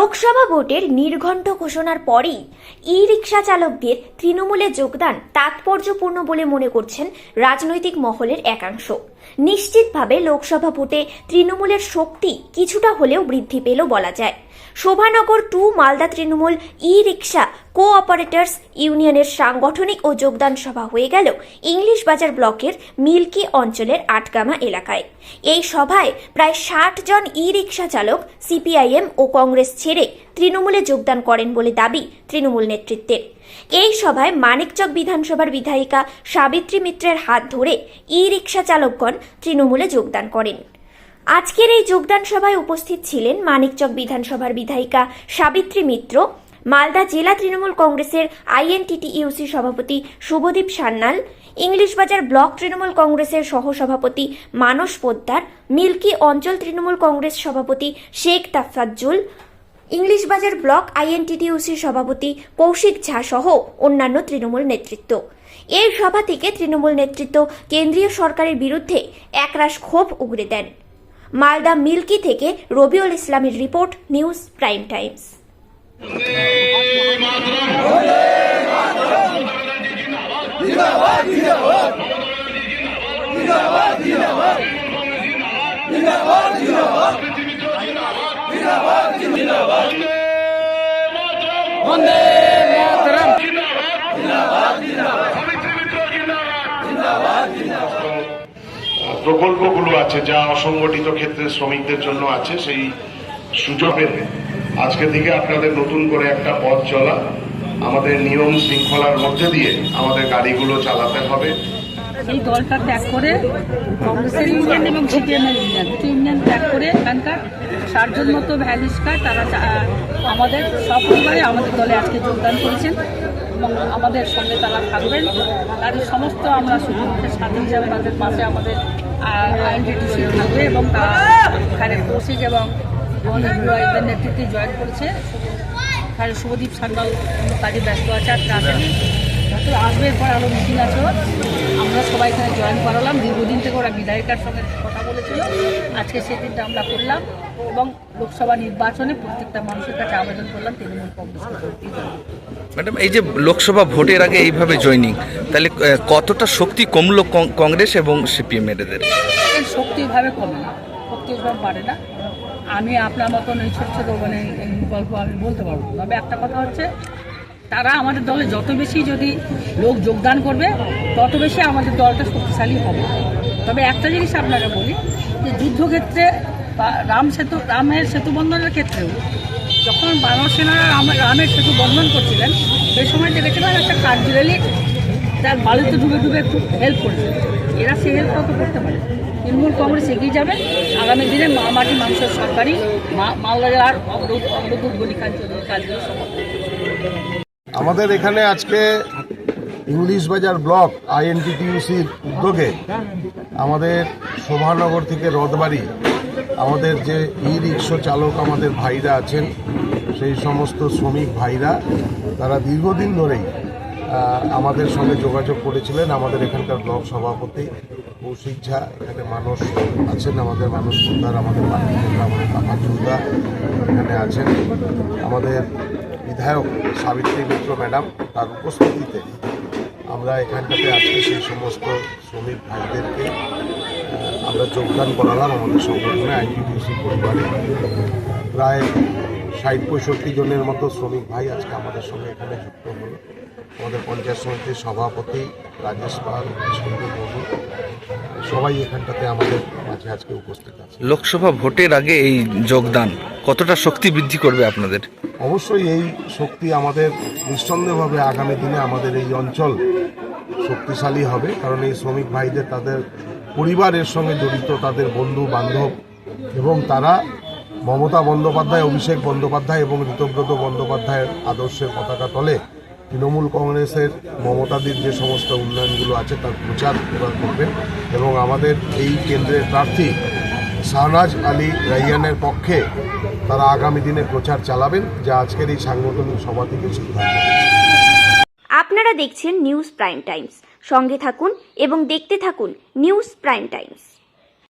লোকসভা ভোটের নির্ঘণ্ট ঘোষণার পরেই ই রিকশা চালকদের তৃণমূলে যোগদান তাৎপর্যপূর্ণ বলে মনে করছেন রাজনৈতিক মহলের একাংশ। নিশ্চিতভাবে লোকসভা ভোটে তৃণমূলের শক্তি কিছুটা হলেও বৃদ্ধি পেল বলা যায়। শোভানগর 2 মালদা তৃণমূল ই রিকশা কোঅপারেটর্স ইউনিয়নের সাংগঠনিক ও যোগদান সভা হয়ে গেল ইংলিশ বাজার ব্লকের মিল্কি অঞ্চলের আটগামা এলাকায়। এই সভায় প্রায় 60 জন ই রিকশা চালক সিপিআইএম ও কংগ্রেস ছেড়ে তৃণমূলে যোগদান করেন বলে দাবি তৃণমূল নেতৃত্বের। এই সভায় মানিকচক বিধানসভার বিধায়িকা সাবিত্রী মিত্রের হাত ধরে ই রিকশা চালকগণ তৃণমূলে যোগদান করেন। আজকের এই যোগদান সভায় উপস্থিত ছিলেন মানিকচক বিধানসভার বিধায়িকা সাবিত্রী মিত্র, মালদা জেলা তৃণমূল কংগ্রেসের আইএনটিটিইউসি সভাপতি শুভদীপ সান্যাল, ইংলিশ বাজার ব্লক তৃণমূল কংগ্রেসের সহসভাপতি মানস পোদ্দার, মিল্কি অঞ্চল তৃণমূল কংগ্রেস সভাপতি শেখ তাফাজ্জুল, ইংলিশ বাজার ব্লক আইএনটিটিইউসি সভাপতি কৌশিক ঝা সহ অন্যান্য তৃণমূল নেতৃত্ব। এই সভা থেকে তৃণমূল নেতৃত্ব কেন্দ্রীয় সরকারের বিরুদ্ধে একরাশ ক্ষোভ উগরে দেন। মালদা মিল্কি থেকে রবিউল ইসলামের রিপোর্ট, নিউজ প্রাইম টাইমস। প্রকল্পগুলো আছে যা অসংগঠিত ক্ষেত্রে শ্রমিকদের জন্য আছে, সেই সুযোগের আজকে থেকে আপনাদের নতুন করে একটা পথ চলা, আমাদের নিয়ম শৃঙ্খলার মধ্যে দিয়ে আমাদের গাড়িগুলো চালাতে হবে। এই দলটা ত্যাগ করে কংগ্রেসের ইউনিয়ন এবং সিপিএমের ইউনিয়ন, দুটো ইউনিয়ন ত্যাগ করে এখানকার 60 জন মতো ভ্যালিস্কার তারা আমাদের সপরিবারে আমাদের দলে আজকে যোগদান করেছেন এবং আমাদের সঙ্গে তারা থাকবেন। তাদের সমস্ত আমরা সুযোগের সাথী হিসাবে তাদের পাশে আমাদের আইএনটিটিইউসি থাকবে এবং তারা এখানে কৌশিক এবং এদের নেতৃত্বে জয়েন করেছে। এখানে শুভদীপ সান্যাল কাজে ব্যস্ত আছে, আজকে আসেনি, যত আসবে এরপর আরও মিটিং আছে। আমরা সবাই এখানে জয়েন করালাম। দীর্ঘদিন থেকে ওরা বিধায়িকার সঙ্গে কথা বলেছিল, আজকে সেই দিনটা আমরা করলাম এবং লোকসভা নির্বাচনে প্রত্যেকটা মানুষের কাছে আবেদন করলাম তৃণমূল কংগ্রেসকে ভোট দিতে। ম্যাডাম, এই যে লোকসভা ভোটের আগে এইভাবে জয়েনিং, তাহলে কতটা শক্তি কমলো কংগ্রেস এবং সিপিএম এদের? এর শক্তি এভাবে কমে না, শক্তি এভাবে বাড়ে না। আমি আপনার মতন এই ছোট ছোটো মানে এই গল্প আমি বলতে পারবো, তবে একটা কথা হচ্ছে তারা আমাদের দলে যত বেশি যদি লোক যোগদান করবে তত বেশি আমাদের দলটা শক্তিশালী হবে। তবে একটা জিনিস আপনারা বলি যে যুদ্ধক্ষেত্রে বা রামের সেতু বন্ধনের ক্ষেত্রেও যখন বানরসেনারা রামের সেতু বন্ধন করছিলেন সেই সময় দেখেছিলাম একটা কার্য্যালি তার বালুতে ডুবে ডুবে একটু হেল্প করেছে। এরা সে হেল্প কত করতে পারে। তৃণমূল কংগ্রেস এগিয়ে যাবে। আগামী দিনে মাটি মানুষের সরকারি মালদা জেলার অগ্রদূত গলিকান চৌধুরীর কাজগুলো সমাপ্ত। আমাদের এখানে আজকে ইংলিশ বাজার ব্লক আইএনটিটিইউসির উদ্যোগে আমাদের শোভানগর থেকে রথবাড়ি আমাদের যে ই রিক্সা চালক আমাদের ভাইরা আছেন, সেই সমস্ত শ্রমিক ভাইরা তারা দীর্ঘদিন ধরেই আমাদের সঙ্গে যোগাযোগ করেছিলেন। আমাদের এখানকার ব্লক সভাপতি কৌশিক ঝা, এখানে মানুষ আছেন, আমাদের মানুষ পোদ্দার, আমাদের পার্টি নেতা আমাদের তাফাজ্জুলদা এখানে আছেন, আমাদের বিধায়ক সাবিত্রী মিত্র ম্যাডাম, তার উপস্থিতিতে আমরা এখানটাতে আজকে সেই সমস্ত শ্রমিক ভাইদেরকে আমরা যোগদান করালাম আমাদের সংগঠনে আইএনটিটিইউসি পরিবারে। প্রায় 60-65 জনের মতো শ্রমিক ভাই আজকে আমাদের সঙ্গে এখানে যুক্ত হলো। আমাদের পঞ্চায়েত সমিতির সভাপতি রাজেশ পাল, বন্ধু সবাই এখানটাতে আমাদের মাঝে আজকে উপস্থিত আছে। লোকসভা ভোটের আগে এই যোগদান কতটা শক্তি বৃদ্ধি করবে আপনাদের? অবশ্যই এই শক্তি আমাদের নিঃসন্দেহভাবে আগামী দিনে আমাদের এই অঞ্চল শক্তিশালী হবে, কারণ এই শ্রমিক ভাইদের তাদের পরিবারের সঙ্গে জড়িত, তাদের বন্ধু বান্ধব এবং তারা মমতা বন্দ্যোপাধ্যায়, অভিষেক বন্দ্যোপাধ্যায় এবং ঋতব্রত বন্দ্যোপাধ্যায়ের আদর্শের পতাকা তলে তৃণমূল কংগ্রেসের মমতাদির যে সমস্ত উন্নয়নগুলো আছে তার প্রচার করবেন এবং আমাদের এই কেন্দ্রের প্রার্থী শাহনাজ আলী রাইয়ানের পক্ষে তারা আগামী দিনে প্রচার চালাবেন, যা আজকের এই সাংগঠনিক সভা থেকে সিদ্ধান্ত। আপনারা দেখছেন নিউজ প্রাইম টাইমস। সঙ্গে থাকুন এবং দেখতে থাকুন নিউজ প্রাইম টাইমস।